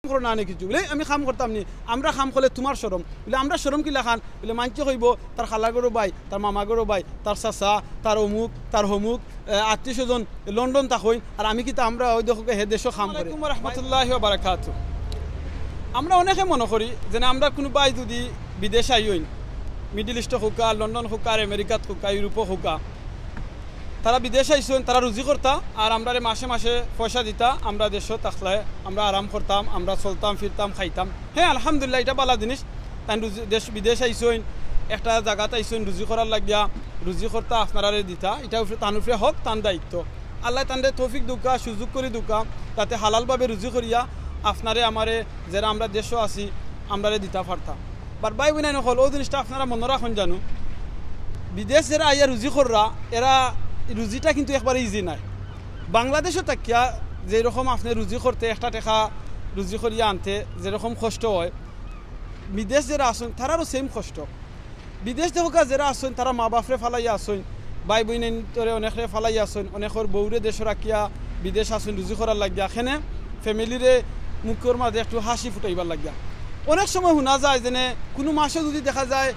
করো না কিছু বলে আমি খাম করতাম নি আমরা খাম করলে তোমার শরম বলে আমরা শরম কিলা খান বলে মানছে হইব তার খালাগরও ভাই তার মামাগরও ভাই তার চাচা তার অমুক তার হমুক আত্মীয় স্বজন লন্ডন তা হইন আর আমি কিন্তু আমরা ওই দেখো হে দেশও খাম করি রহমতুল্লাহি ওয়া বারাকাতুহু আমরা অনেকে মনে করি যে আমরা কোনো ভাই যদি বিদেশে আইন মিডল ইস্ট হোকা লন্ডন হোকা আর আমেরিকাত হোকা ইউরোপও হোকা তারা বিদেশে আইসেন তারা রুজি করতা আর আমরা মাসে মাসে পয়সা দিতা আমরা দেশও থাকলে আমরা আরাম করতাম আমরা চলতাম ফিরতাম খাইতাম হ্যাঁ আলহামদুলিল্লাহ এটা ভালো জিনিস তাই দেশ বিদেশ আইসেন একটা জায়গাতে আইসেন রুজি করার লাগিয়া রুজি করতা আপনারা দিতা এটা তান উপরে হক তান দায়িত্ব আল্লাহ তানরে তৌফিক দুকা সুযোগ করে দুকা তাতে হালালভাবে রুজি করিয়া আপনারে আমারে যারা আমরা দেশও আছি আমরা দিতা পারতাম বার ভাই বোনাই নকল ও জিনিসটা আপনারা মনে রাখুন জানো বিদেশ যারা আইয়া রুজি কররা এরা রুজিটা কিন্তু একবারে ইজি নাই বাংলাদেশও তাকিয়া যেরকম আপনি রুজি করতে একটা টাকা রুজি করিয়া আনতে যেরকম কষ্ট হয় বিদেশ যারা আসেন তারারও সেম কষ্ট বিদেশ দেখা যারা আসেন তারা মা বাপরে ফালাইয়া আসেন ভাই বইনরে অনেকরে ফালাইয়া আসেন অনেকের বউরে দেশ রাখিয়া বিদেশ আসেন রুজি করার লাগিয়া এখানে ফ্যামিলিরে মুখের মাঝে একটু হাসি ফুটাইবার লাগিয়া অনেক সময় শোনা যায় যে কোনো মাসে যদি দেখা যায়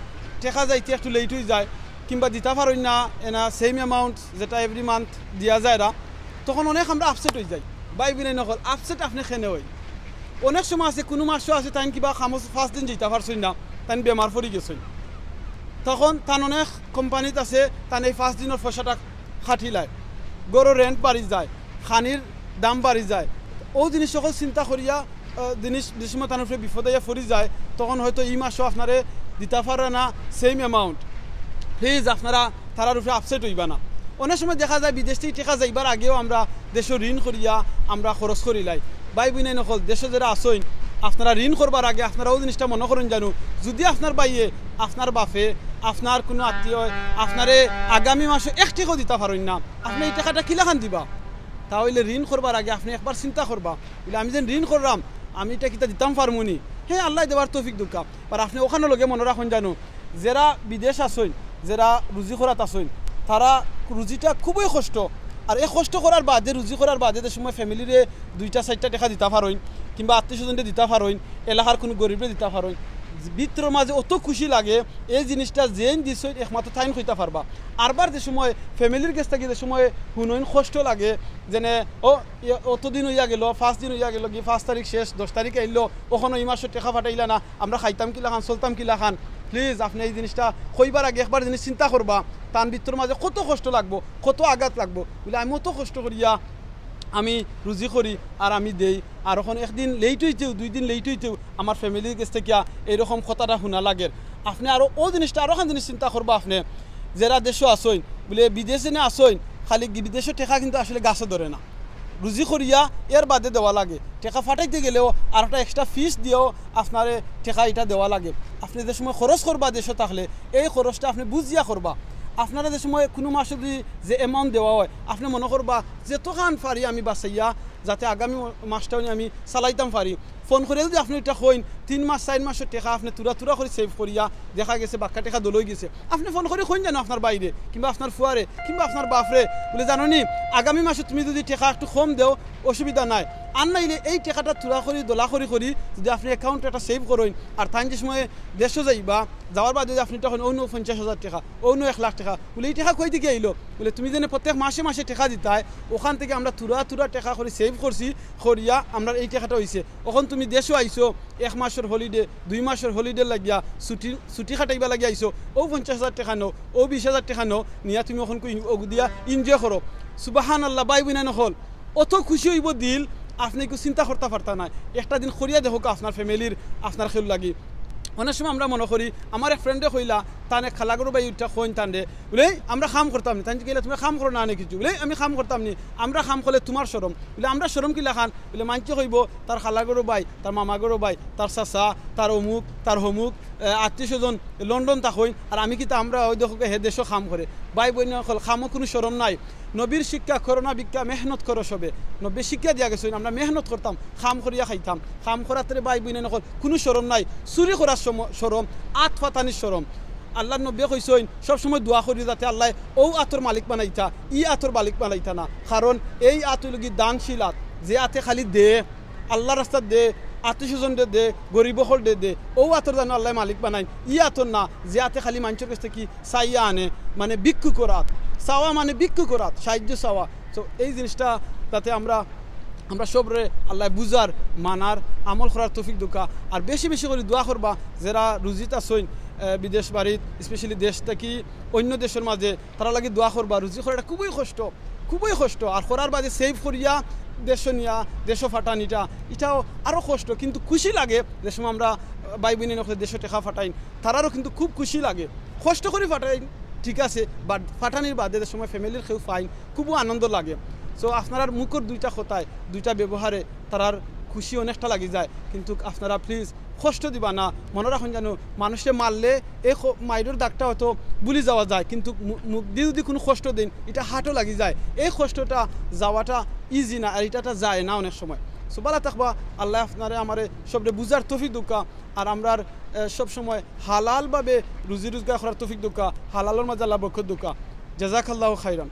টেকা যাইতে একটু লেট হয়ে যায় কিংবা দিতে পারেন না এনা সেম অ্যামাউন্ট যেটা এভরি মান্থ দিয়া যায় না তখন অনেক আমরা আপসেট হয়ে যাই ভাই বোনাই নকল আপসেট আপনি খেনে হই অনেক সময় আছে কোনো মাসও আছে তাই কিবা খামোচ ফার্স্ট দিন যেতে পারছেন না তাই বেমার পড়ে গেছেন তখন তান অনেক কোম্পানিত আছে তান এই ফার্স্ট দিনের পয়সাটা খাটিলায় গরুর রেন্ট বাড়ি যায় খানির দাম বাড়ি যায় ও জিনিস সকল চিন্তা করিয়া জিনিস যে সময় তার উপরে বিপদাইয়া পড়ে যায় তখন হয়তো এই মাসও আপনারে দিতে পারে না সেম অ্যামাউন্ট প্লিজ আপনারা তারার উপরে আপসেট হইবা না অনেক সময় দেখা যায় বিদেশ থেকে টেকা যাইবার আগেও আমরা দেশে ঋণ করিয়া আমরা খরচ করিলাই ভাই বোনাই নকল দেশে যারা আসেন আপনারা ঋণ করবার আগে আপনারা ওই জিনিসটা মনে করেন জানো যদি আপনার বাইয়ে আপনার বাপে আপনার কোনো আত্মীয় আপনারে আগামী মাসে এক টাকাও দিতে পারেন না আপনি এই টাকাটা কিলাখান দিবা তাহলে ঋণ করবার আগে আপনি একবার চিন্তা করবা বলে আমি যেন ঋণ করলাম আমি এটা কিতা দিতাম পারমুনি হ্যাঁ আল্লাহ দেবার তৌফিক দুকা আর আপনি ওখানে লগে মনে রাখুন জানো যারা বিদেশ আসেন যারা রুজি করাত আসেন তারা রুজিটা খুবই কষ্ট আর এই কষ্ট করার বাদে রুজি করার বাদে যে সময় ফ্যামিলিরে 2-4টা টাকা দিতে পারেন কিংবা আত্মীয় স্বজনকে দিতে পারেন এলাকার কোনো গরিবরে দিতে পারেন ভিতর মাঝে অত খুশি লাগে এই জিনিসটা যেন দিছ একমাত্র টাইম হইতে পারবা আরবার যে সময় ফ্যামিলির কাছ থেকে যে সময় শুনইন কষ্ট লাগে যেনে ও অতদিন হইয়া গেল 5 দিন হইয়া গেল কি 5 তারিখ শেষ 10 তারিখ আইলো ওখানে এই মাসে টাকা পাঠাইলা না আমরা খাইতাম কিলা খান চলতাম কিলা খান প্লিজ আপনি এই জিনিসটা কইবার আগে একবার জিনিস চিন্তা করবা তার ভিতর মাঝে কত কষ্ট লাগবো কত আঘাত লাগবো বলে আমি অত কষ্ট করিয়া আমি রুজি করি আর আমি দেই আর এখন একদিন লেট হইতেও 2 দিন লেট হইতেও আমার ফ্যামিলির কাছ থেকে এইরকম কথাটা শোনা লাগে আপনি আরও ও জিনিসটা আরও খান জিনিস চিন্তা করবা আপনি যারা দেশও আসেন বলে বিদেশে না আসেন খালি বিদেশের টেকা কিন্তু আসলে গাছে ধরে না রুজি করিয়া এর বাদে দেওয়া লাগে টেকা ফাটাইতে গেলেও আর একটা এক্সট্রা ফিস দিয়েও আপনারে টেকা এটা দেওয়া লাগে আপনি যে সময় খরচ করবা দেশে থাকলে এই খরচটা আপনি বুঝিয়া করবা আপনারা যে সময় কোনো মাসে যদি যে অ্যামাউন্ট দেওয়া হয় আপনি মনে করবা যেতখান পারি আমি বাঁচাইয়া যাতে আগামী মাসটাও আমি চালাইতাম পারি ফোন করে যদি আপনি এটা কইন 3 মাস 4 মাসের টাকা আপনি তুরা করে সেভ করিয়া দেখা গেছে বাক্কা টাকা দলই গেছে আপনি ফোন করে কইন জানো আপনার বাইরে কিংবা আপনার ফুয়ারে কিংবা আপনার বাপরে বলে জানো নি আগামী মাসে তুমি যদি টাকা একটু কম দেও অসুবিধা নাই আর নাইলে এই টাকাটা তুরা করি দোলা করি যদি আপনি অ্যাকাউন্টে একটা সেভ করেন আর তাই যে সময় দেশে যাইবা যাওয়ার বাদে আপনি তখন অন্য 50,000 টাকা অন্য 1 লাখ টাকা বলে এই টাকা কই থেকে আইলো বলে তুমি যেন প্রত্যেক মাসে মাসে টাকা দিতাই ওখান থেকে আমরা তুরা টাকা করে সেভ করছি করিয়া আমরা এই টাকাটা হয়েছে ওখান তুমি দেশও আইসো 1 মাসের হলিডে 2 মাসের হলিডে লাগিয়া ছুটি খাটাইবা লাগিয়া আইসো ও 50,000 টাকা নো ও 20,000 টাকা নো নিয়া তুমি ওখান দিয়া এনজয় করো সুবহানাল্লাহ ভাই বোনা নকল অত খুশি হইব দিল আপনি কেউ চিন্তা করতে পারতা না একটা দিন করিয়া দেখো আপনার ফ্যামিলির আপনার খেল লাগি অনেক সময় আমরা মনে করি আমার এক ফ্রেন্ডে কইলা তানে খালাগরু বাই উঠা কইন তান্ডে বলে আমরা খাম করতাম নি তাই গেলে তুমি খাম করো না কিছু বলে আমি খাম করতাম নি আমরা খাম করলে তোমার শরম বলে আমরা শরম কিলা খান বলে মানছে কইব তার খালাগরু বাই তার মামাগরু বাই তার চাচা তার অমুক তার হমুক আত্মীয় স্বজন লন্ডন তা হইন আর আমি কিন্তু আমরা ওই দেখো হে দেশও খাম করে ভাই বোন খামও কোনো শরম নাই নবীর শিক্ষা করোনা ভিক্ষা মেহনত করো সবে নবীর শিক্ষা দিয়া গেছে আমরা মেহনত করতাম খাম করিয়া খাইতাম খাম করাতে ভাই বোন নকল কোনো শরম নাই চুরি করার শরম আত ফাতানির শরম আল্লাহ নবী কইছেন সবসময় দোয়া করি যাতে আল্লাহ ও আতর মালিক বানাইতা আতর মালিক বানাইতা না কারণ এই আত লগি দানশীল আত যে আতে খালি দে আল্লাহ রাস্তা দে আত্মীয় স্বজন দে গরিব হল দে ও আতর জানো আল্লাহ মালিক বানাই ই আতর না যে আতে খালি মানুষের কাছ থেকে কি চাইয়া আনে মানে ভিক্ষু করাত চাওয়া মানে ভিক্ষু করাত সাহায্য চাওয়া। তো এই জিনিসটা তাতে আমরা সবরে আল্লাহ বুঝার মানার আমল করার তৌফিক দুকা আর বেশি বেশি করে দোয়া করবা যারা রুজিত আসইন বিদেশ বাড়িত স্পেশালি দেশ থেকে অন্য দেশের মাঝে তারা লাগি দোয়া করবা। রুজি করাটা খুবই কষ্ট আর করার বাদে সেভ করিয়া দেশ নিয়া দেশ ফাটানিটা এটাও আরও কষ্ট, কিন্তু খুশি লাগে যে সময় আমরা ভাই বোনের নকলে দেশে টেকা ফাটাই তারারও কিন্তু খুব খুশি লাগে। কষ্ট করে ফাটাই ঠিক আছে, বাট ফাটানির বাদে যে সময় ফ্যামিলির কেউ ফাইন খুবও আনন্দ লাগে। সো আপনার মুখর দুইটা কথায় দুইটা ব্যবহারে তারার খুশি অনেকটা লাগি যায়, কিন্তু আপনারা প্লিজ কষ্ট দিবা না। মনে রাখুন জানো মানুষে মারলে এই মাইরের দাগটা হয়তো ভুলে যাওয়া যায়, কিন্তু মুখ দিয়ে যদি কোনো কষ্ট দিন এটা হাটও লাগি যায়। এই কষ্টটা যাওয়াটা ইজি না আর এটা যায় না অনেক সময়। সো ভালো থাকবা, আল্লাহ আপনারে আমারে সবরে বুঝার তৌফিক দুকা আর আমরার সবসময় হালালভাবে রুজি রোজগার করার তৌফিক দুকা, হালালের মাঝে আল্লাহ বরকত দুকা। জাযাকাল্লাহু খাইরান।